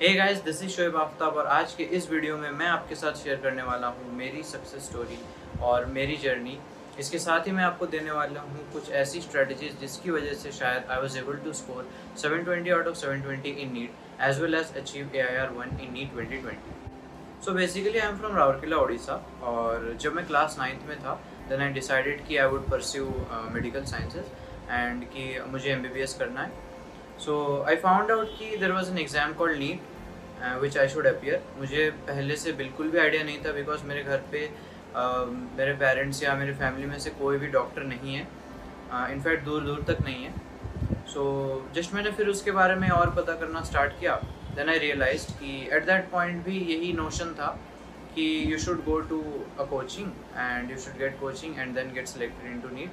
Hey guys, this is Shoaib Aftab और आज के इस वीडियो में मैं आपके साथ शेयर करने वाला हूँ मेरी सक्सेस स्टोरी और मेरी जर्नी। इसके साथ ही मैं आपको देने वाला हूँ कुछ ऐसी स्ट्रेटजीज जिसकी वजह से शायद I was able to score 720 out of 720 in NEET as well as achieve AIR 1 in NEET 2020। So basically I am from Rourkela Orissa और जब मैं क्लास 9th में था देन आई डिसाइडेड कि I would pursue medical sciences and कि मुझे MBBS करना है। सो आई फाउंड आउट कि there was an exam called NEET which I should appear. मुझे पहले से बिल्कुल भी आइडिया नहीं था बिकॉज मेरे घर पे मेरे पेरेंट्स या मेरे फैमिली में से कोई भी डॉक्टर नहीं है, इनफैक्ट दूर दूर तक नहीं है। सो जस्ट मैंने फिर उसके बारे में और पता करना स्टार्ट किया। देन आई रियलाइज्ड कि एट दैट पॉइंट भी यही नोशन था कि you should go to a coaching and you should get coaching and then get selected into NEET,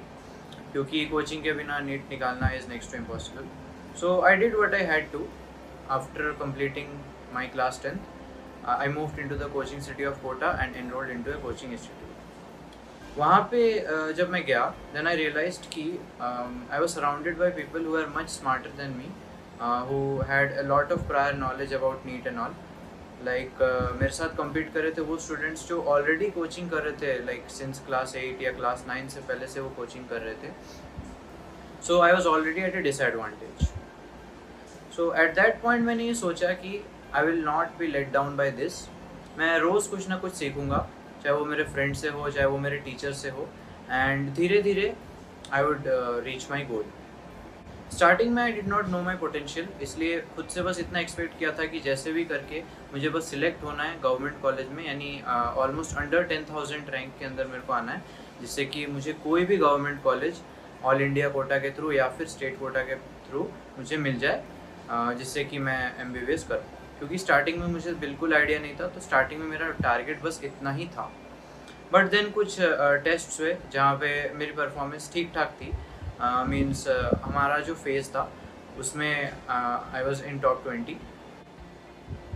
क्योंकि कोचिंग के बिना नीट निकालना is next to impossible. So I did what I had to. After completing my class 10th, I moved into the coaching city of Kota and enrolled into a coaching institute. वहाँ पे जब मैं गया then I realized कि I was surrounded by people who were much smarter than me, who had a lot of prior knowledge about NEET and all. Like मेरे साथ compete कर रहे थे वो students जो already coaching कर रहे थे, like since class 8 या class 9 से पहले से वो coaching कर रहे थे। So I was already at a disadvantage. So at that point मैंने ये सोचा कि I will not be let down by this. मैं रोज़ कुछ ना कुछ सीखूँगा, चाहे वो मेरे फ्रेंड से हो चाहे वो मेरे टीचर से हो, एंड धीरे धीरे I would reach my goal. Starting में I did not know my potential, इसलिए खुद से बस इतना एक्सपेक्ट किया था कि जैसे भी करके मुझे बस सिलेक्ट होना है गवर्नमेंट कॉलेज में, यानी ऑलमोस्ट अंडर 10,000 रैंक के अंदर मेरे को आना है, जिससे कि मुझे कोई भी government college all India quota के थ्रू या फिर स्टेट कोटा के थ्रू मुझे मिल जाए, जिससे कि मैं MBBS करूँ। क्योंकि स्टार्टिंग में मुझे बिल्कुल आइडिया नहीं था, तो स्टार्टिंग में मेरा टारगेट बस इतना ही था। बट देन कुछ टेस्ट्स हुए जहाँ पे मेरी परफॉर्मेंस ठीक ठाक थी। मीन्स हमारा जो फेज़ था उसमें I was in top 20।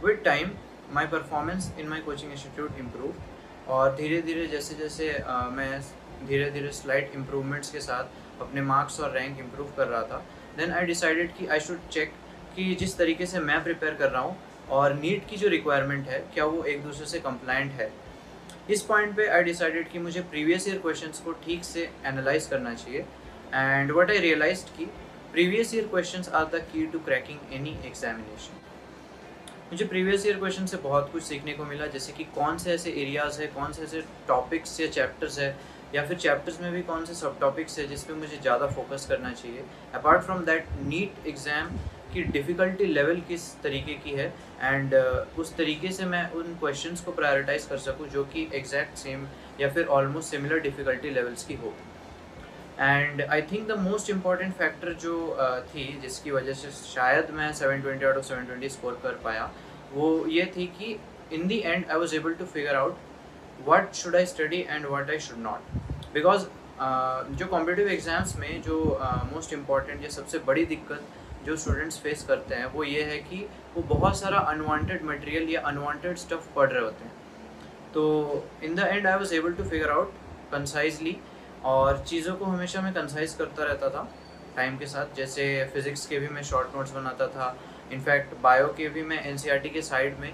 With time my performance in my coaching institute improve, और धीरे धीरे जैसे जैसे मैं धीरे धीरे स्लाइट इम्प्रूवमेंट्स के साथ अपने मार्क्स और रैंक इम्प्रूव कर रहा था, देन आई डिसाइडेड कि आई शुड चेक कि जिस तरीके से मैं प्रिपेयर कर रहा हूँ और नीट की जो रिक्वायरमेंट है क्या वो एक दूसरे से कंप्लायंट है। इस पॉइंट पे आई डिसाइडेड कि मुझे प्रीवियस ईयर क्वेश्चंस को ठीक से एनालाइज करना चाहिए, एंड व्हाट आई रियलाइज्ड कि previous year questions are the key to cracking any examination. मुझे प्रीवियस ईयर क्वेश्चन से बहुत कुछ सीखने को मिला, जैसे कि कौन से ऐसे एरियाज़ है, कौन से ऐसे टॉपिक्स या चैप्टर्स है, या फिर चैप्टर्स में भी कौन से सब टॉपिक्स है जिस पे मुझे ज़्यादा फोकस करना चाहिए। Apart from that NEET exam की डिफ़िकल्टी लेवल किस तरीके की है, एंड उस तरीके से मैं उन क्वेश्चंस को प्रायोरिटाइज़ कर सकूं जो कि एग्जैक्ट सेम या फिर ऑलमोस्ट सिमिलर डिफ़िकल्टी लेवल्स की हो। And I think the most important factor जो थी जिसकी वजह से शायद मैं 720 आउट ऑफ 720 स्कोर कर पाया, वो ये थी कि in the end I was able to figure out what should I study and what I should not. Because जो कॉम्पिटिटिव एग्ज़ाम्स में जो मोस्ट इम्पॉर्टेंट या सबसे बड़ी दिक्कत जो स्टूडेंट्स फेस करते हैं वो ये है कि वो बहुत सारा अनवांटेड मटेरियल या अनवांटेड स्टफ पढ़ रहे होते हैं। तो in the end I was able to figure out concisely, और चीज़ों को हमेशा मैं कंसाइज करता रहता था टाइम के साथ। जैसे फिज़िक्स के भी मैं शॉर्ट नोट्स बनाता था, इनफैक्ट बायो के भी मैं NCERT के साइड में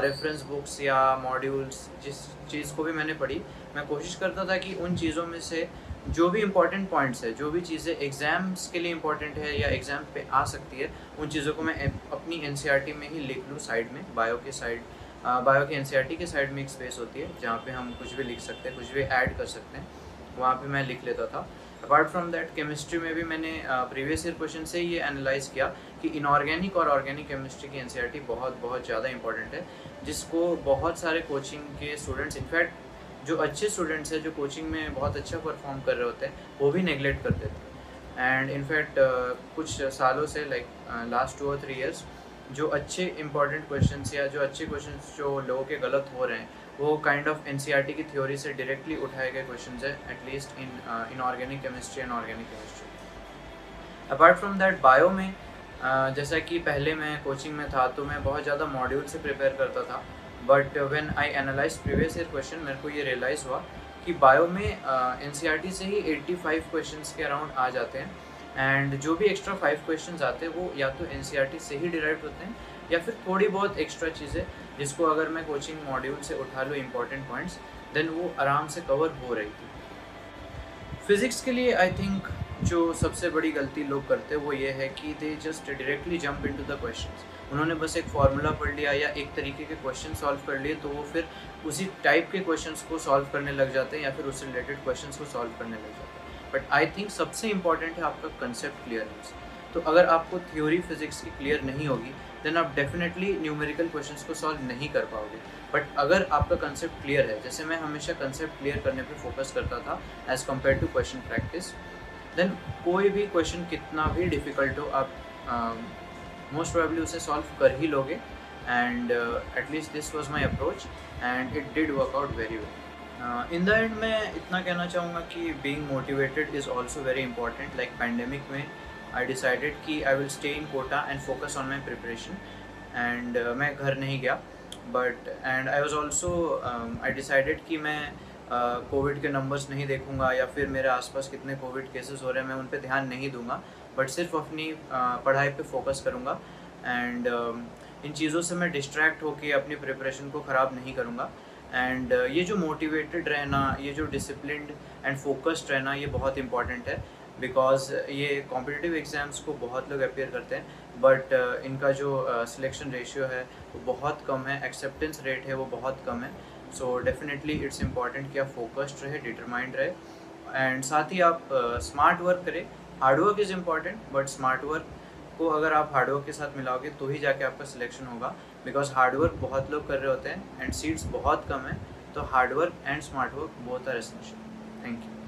रेफरेंस बुक्स या मॉड्यूल्स जिस चीज़ को भी मैंने पढ़ी, मैं कोशिश करता था कि उन चीज़ों में से जो भी इम्पॉर्टेंट पॉइंट्स है, जो भी चीज़ें एग्ज़ाम्स के लिए इम्पॉर्टेंट है या एग्ज़ाम पे आ सकती है, उन चीज़ों को मैं अपनी NCERT में ही लिख लूँ साइड में। बायो के साइड बायो के NCERT के साइड में एक स्पेस होती है जहाँ पे हम कुछ भी लिख सकते हैं, कुछ भी ऐड कर सकते हैं, वहाँ पे मैं लिख लेता था। अपार्ट फ्रॉम दैट केमिस्ट्री में भी मैंने प्रीवियस ईयर क्वेश्चन से ये एनालाइज किया कि इनऑर्गेनिक और ऑर्गेनिक केमिस्ट्री की NCERT बहुत बहुत ज़्यादा इंपॉर्टेंट है, जिसको बहुत सारे कोचिंग के स्टूडेंट्स, इनफैक्ट जो अच्छे स्टूडेंट्स हैं जो कोचिंग में बहुत अच्छा परफॉर्म कर रहे होते हैं, वो भी नेगलेक्ट करते थे। एंड इनफैक्ट कुछ सालों से लाइक लास्ट 2 और 3 ईयर्स जो अच्छे इंपॉर्टेंट क्वेश्चंस या जो अच्छे क्वेश्चंस जो लोगों के गलत हो रहे हैं वो काइंड ऑफ NCERT की थ्योरी से डायरेक्टली उठाए गए क्वेश्चंस हैं, at least in organic chemistry and organic chemistry. Apart from that bio में जैसा कि पहले मैं कोचिंग में था तो मैं बहुत ज़्यादा मॉड्यूल से प्रिपेयर करता था, but when I analyse previous year question मेरे को ये रियलाइज़ हुआ कि बायो में NCERT से ही 85 क्वेश्चंस के अराउंड आ जाते हैं, एंड जो भी एक्स्ट्रा 5 क्वेश्चंस आते हैं वो या तो NCERT से ही डिराइव होते हैं या फिर थोड़ी बहुत एक्स्ट्रा चीज़ें जिसको अगर मैं कोचिंग मॉड्यूल से उठा लूँ इंपॉर्टेंट पॉइंट्स, देन वो आराम से कवर हो रही थी। फिज़िक्स के लिए आई थिंक जो सबसे बड़ी गलती लोग करते हैं वो ये है कि they just directly jump into the questions. उन्होंने बस एक फार्मूला पढ़ लिया या एक तरीके के क्वेश्चन सॉल्व कर लिए, तो वो फिर उसी टाइप के क्वेश्चंस को सॉल्व करने लग जाते हैं या फिर उससे रिलेटेड क्वेश्चंस को सॉल्व करने लग जाते हैं। बट आई थिंक सबसे इंपॉर्टेंट है आपका कंसेप्ट क्लियरेंस। तो अगर आपको थ्योरी फिज़िक्स की क्लियर नहीं होगी, देन आप डेफिनेटली न्यूमेरिकल क्वेश्चंस को सॉल्व नहीं कर पाओगे। बट अगर आपका कंसेप्ट क्लियर है, जैसे मैं हमेशा कंसेप्ट क्लियर करने पे फोकस करता था as compare to question practice, then कोई भी क्वेश्चन कितना भी डिफ़िकल्ट हो, आप मोस्ट प्रोबेबली उसे सॉल्व कर ही लोगे। And at least this was my approach and it did work out very well. In the end मैं इतना कहना चाहूँगा कि being motivated is also very important. Like pandemic में आई डिसाइडेड कि I will stay in Kota and focus on my preparation, and मैं घर नहीं गया। But and I was also I decided कि मैं कोविड के नंबर्स नहीं देखूंगा या फिर मेरे आसपास कितने कोविड केसेस हो रहे हैं मैं उन पे ध्यान नहीं दूंगा, बट सिर्फ अपनी पढ़ाई पे फोकस करूंगा। एंड इन चीज़ों से मैं डिस्ट्रैक्ट होकर अपनी प्रिपरेशन को ख़राब नहीं करूंगा। एंड ये जो मोटिवेटेड रहना, ये जो डिसिप्लिन्ड एंड फोकस्ड रहना, ये बहुत इंपॉर्टेंट है। बिकॉज ये कॉम्पिटिटिव एग्ज़ाम्स को बहुत लोग अपेयर करते हैं, बट इनका जो सिलेक्शन रेशियो है वो बहुत कम है, एक्सेप्टेंस रेट है वो बहुत कम है। सो डेफिनेटली इट्स इम्पॉर्टेंट कि आप फोकस्ड रहे, डिटरमाइंड रहे, एंड साथ ही आप स्मार्ट वर्क करें। Hard work is important, but smart work को अगर आप हार्ड वर्क के साथ मिलाओगे तो ही जाके आपका सिलेक्शन होगा। बिकॉज हार्ड वर्क बहुत लोग कर रहे होते हैं एंड सीट्स बहुत कम है, तो hard work and smart work both are essential. Thank you.